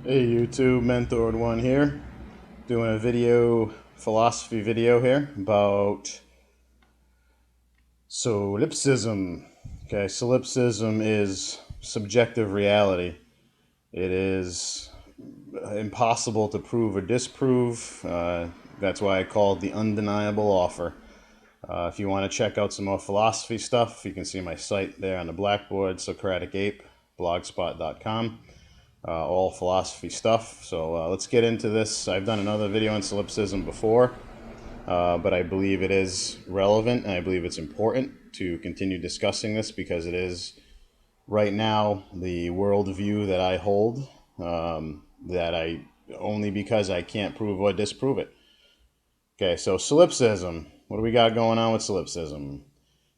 Hey YouTube, Mentored One here, doing a philosophy video here about solipsism. Okay, solipsism is subjective reality. It is impossible to prove or disprove. That's why I call it the undeniable offer. If you want to check out some more philosophy stuff, you can see my site there on the blackboard, Socratic Ape, blogspot.com. All philosophy stuff. So let's get into this. I've done another video on solipsism before, but I believe it is relevant and I believe it's important to continue discussing this because it is right now the worldview that I hold, that I only because I can't prove or disprove it. Okay, so solipsism. What do we got going on with solipsism?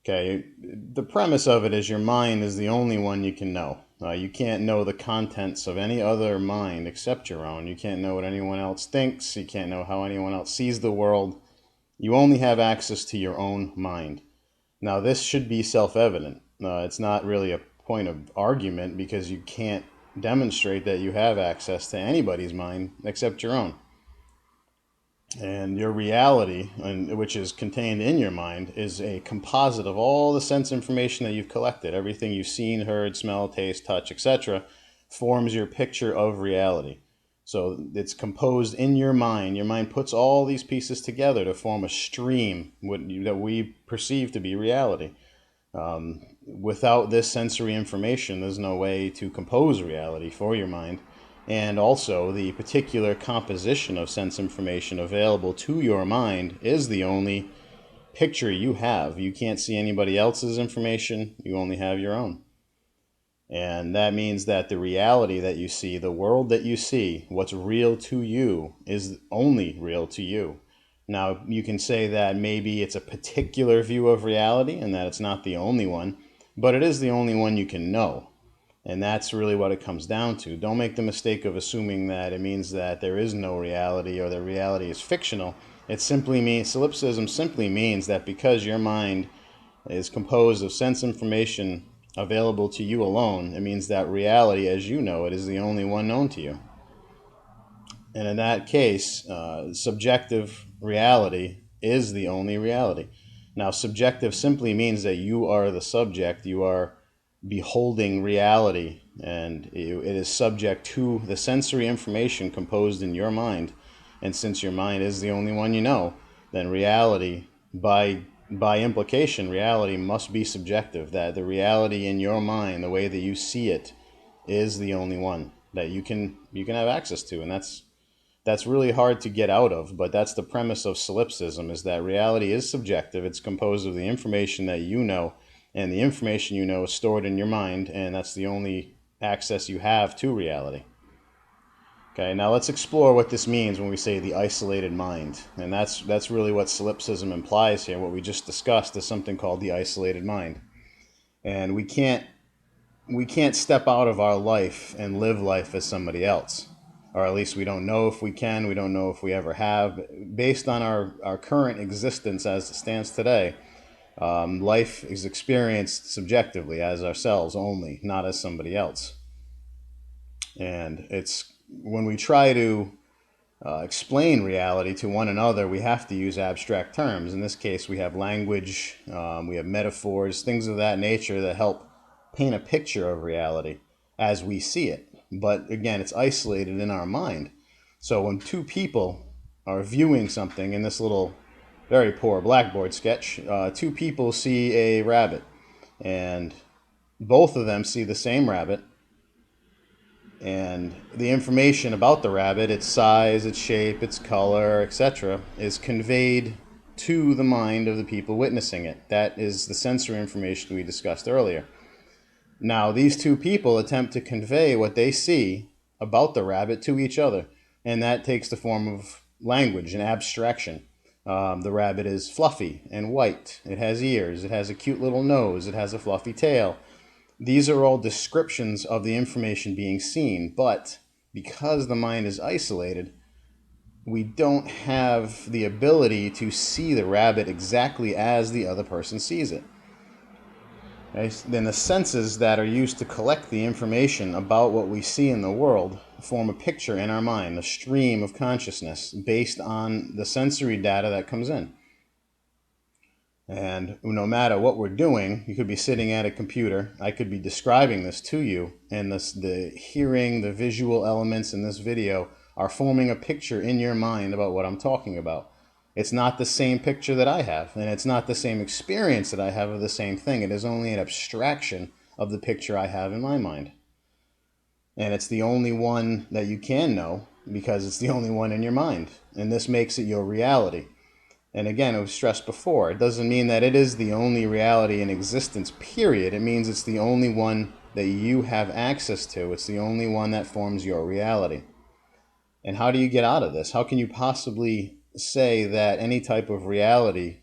Okay, the premise of it is your mind is the only one you can know. You can't know the contents of any other mind except your own. You can't know what anyone else thinks. You can't know how anyone else sees the world. You only have access to your own mind. Now, this should be self-evident. It's not really a point of argument because you can't demonstrate that you have access to anybody's mind except your own. And your reality, which is contained in your mind, is a composite of all the sense information that you've collected. Everything you've seen, heard, smelled, taste, touch, etc. forms your picture of reality. So it's composed in your mind. Your mind puts all these pieces together to form a stream that we perceive to be reality. Without this sensory information, there's no way to compose reality for your mind. And also, the particular composition of sense information available to your mind is the only picture you have. You can't see anybody else's information. You only have your own. And that means that the reality that you see, the world that you see, what's real to you is only real to you. Now, you can say that maybe it's a particular view of reality and that it's not the only one, but it is the only one you can know. And that's really what it comes down to. Don't make the mistake of assuming that it means that there is no reality or that reality is fictional. It simply means, solipsism simply means that because your mind is composed of sense information available to you alone, it means that reality as you know it is the only one known to you. And in that case, subjective reality is the only reality. Now, subjective simply means that you are the subject. You are beholding reality, and it is subject to the sensory information composed in your mind. And since your mind is the only one you know, then reality, by implication, reality must be subjective. That the reality in your mind, the way that you see it, is the only one that you can have access to, and that's really hard to get out of, but that's the premise of solipsism, is that reality is subjective. It's composed of the information that you know, and the information you know is stored in your mind, and that's the only access you have to reality. Okay, now let's explore what this means when we say the isolated mind. And that's really what solipsism implies here. What we just discussed is something called the isolated mind. And we can't step out of our life and live life as somebody else. Or at least we don't know if we can, we don't know if we ever have. Based on our current existence as it stands today, life is experienced subjectively as ourselves only, not as somebody else. And it's when we try to explain reality to one another, we have to use abstract terms. In this case, we have language, we have metaphors, things of that nature that help paint a picture of reality as we see it. But again, it's isolated in our mind. So when two people are viewing something in this little very poor blackboard sketch, two people see a rabbit, and both of them see the same rabbit, and the information about the rabbit, its size, its shape, its color, etc., is conveyed to the mind of the people witnessing it. That is the sensory information we discussed earlier. Now, these two people attempt to convey what they see about the rabbit to each other, and that takes the form of language and abstraction. The rabbit is fluffy and white. It has ears. It has a cute little nose. It has a fluffy tail. These are all descriptions of the information being seen, but because the mind is isolated, we don't have the ability to see the rabbit exactly as the other person sees it. Okay? Then the senses that are used to collect the information about what we see in the world form a picture in our mind, a stream of consciousness based on the sensory data that comes in. And no matter what we're doing, you could be sitting at a computer. I could be describing this to you, and the hearing, the visual elements in this video are forming a picture in your mind about what I'm talking about. It's not the same picture that I have, and it's not the same experience that I have of the same thing. It is only an abstraction of the picture I have in my mind. And it's the only one that you can know because it's the only one in your mind. And this makes it your reality. And again, it was stressed before. It doesn't mean that it is the only reality in existence, period. It means it's the only one that you have access to. It's the only one that forms your reality. And how do you get out of this? How can you possibly say that any type of reality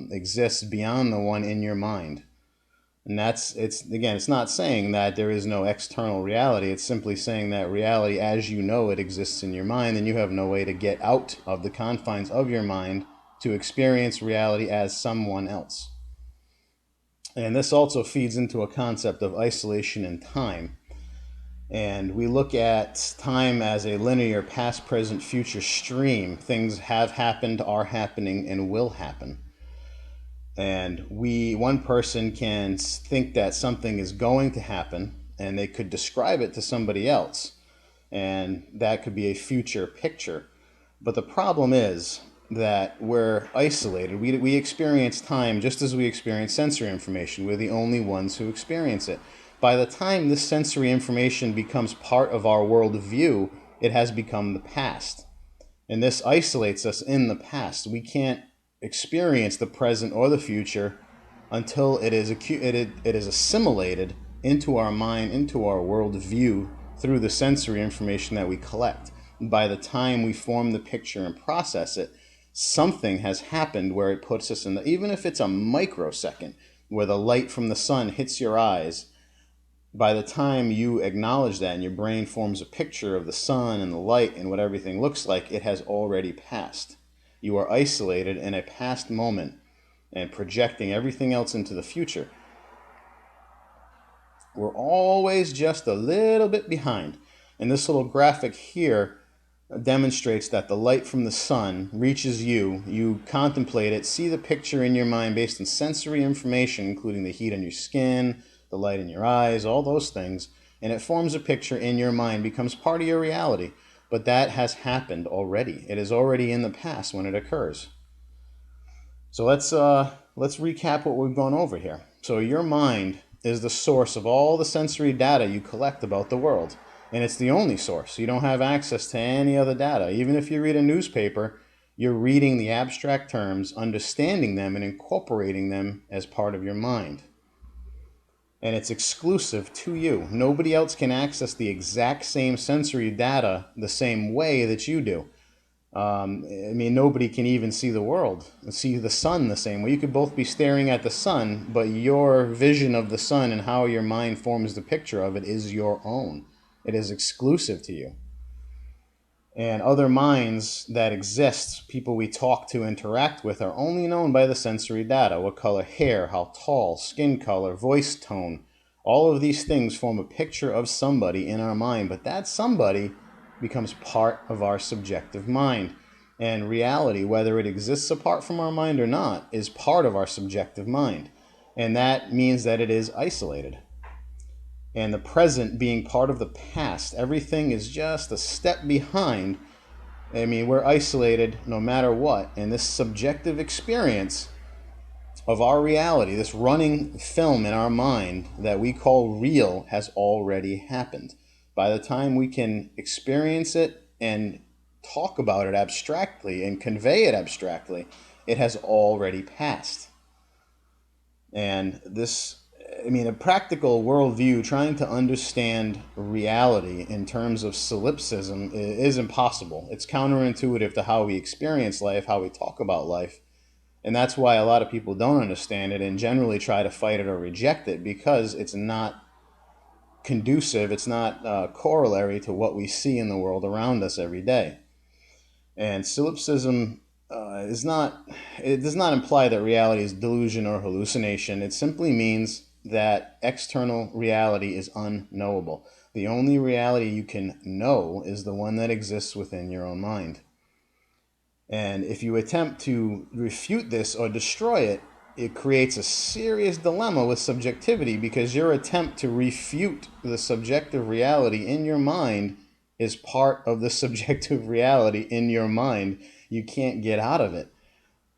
exists beyond the one in your mind? And it's not saying that there is no external reality. It's simply saying that reality as you know it exists in your mind, and you have no way to get out of the confines of your mind to experience reality as someone else. And this also feeds into a concept of isolation in time. And we look at time as a linear past, present, future stream. Things have happened, are happening, and will happen. And one person can think that something is going to happen, and they could describe it to somebody else, and that could be a future picture. But the problem is that we're isolated. We experience time just as we experience sensory information. We're the only ones who experience it. By the time this sensory information becomes part of our worldview, it has become the past. And this isolates us in the past. We can't experience the present or the future until it is assimilated into our mind, into our worldview through the sensory information that we collect. By the time we form the picture and process it, something has happened where it puts us in even if it's a microsecond, where the light from the sun hits your eyes. By the time you acknowledge that and your brain forms a picture of the sun and the light and what everything looks like, it has already passed. You are isolated in a past moment and projecting everything else into the future. We're always just a little bit behind. And this little graphic here demonstrates that the light from the sun reaches you. You contemplate it, see the picture in your mind based on sensory information, including the heat on your skin, the light in your eyes, all those things, and it forms a picture in your mind, becomes part of your reality. But that has happened already. It is already in the past when it occurs. So let's recap what we've gone over here. So your mind is the source of all the sensory data you collect about the world. And it's the only source. You don't have access to any other data. Even if you read a newspaper, you're reading the abstract terms, understanding them, and incorporating them as part of your mind. And it's exclusive to you. Nobody else can access the exact same sensory data the same way that you do. Nobody can even see the world, see the sun the same way. You could both be staring at the sun, but your vision of the sun and how your mind forms the picture of it is your own. It is exclusive to you. And other minds that exist, people we talk to, interact with, are only known by the sensory data. What color hair, how tall, skin color, voice tone. All of these things form a picture of somebody in our mind, but that somebody becomes part of our subjective mind. And reality, whether it exists apart from our mind or not, is part of our subjective mind. And that means that it is isolated. And the present being part of the past, everything is just a step behind. We're isolated no matter what. And this subjective experience of our reality, this running film in our mind that we call real, has already happened. By the time we can experience it and talk about it abstractly and convey it abstractly, it has already passed. And a practical worldview, trying to understand reality in terms of solipsism is impossible. It's counterintuitive to how we experience life, how we talk about life. And that's why a lot of people don't understand it and generally try to fight it or reject it, because it's not conducive, it's not corollary to what we see in the world around us every day. And solipsism it does not imply that reality is delusion or hallucination. It simply means that external reality is unknowable. The only reality you can know is the one that exists within your own mind. And if you attempt to refute this or destroy it, it creates a serious dilemma with subjectivity, because your attempt to refute the subjective reality in your mind is part of the subjective reality in your mind. You can't get out of it.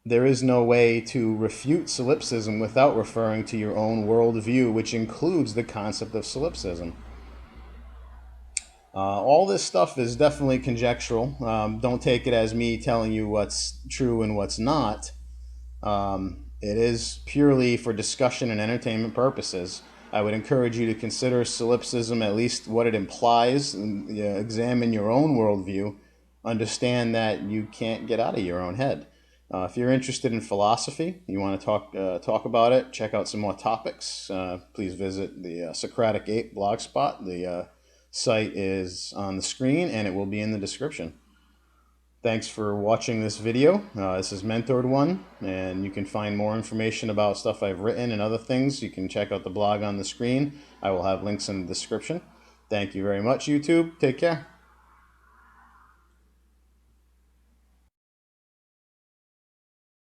There is no way to refute solipsism without referring to your own worldview, which includes the concept of solipsism. All this stuff is definitely conjectural. Don't take it as me telling you what's true and what's not. It is purely for discussion and entertainment purposes. I would encourage you to consider solipsism, at least what it implies, and examine your own worldview. Understand that you can't get out of your own head. If you're interested in philosophy, you want to talk about it, check out some more topics, please visit the Socratic Ape blogspot. The site is on the screen and it will be in the description. Thanks for watching this video. This is Mentored One, and you can find more information about stuff I've written and other things. You can check out the blog on the screen. I will have links in the description. Thank you very much, YouTube. Take care.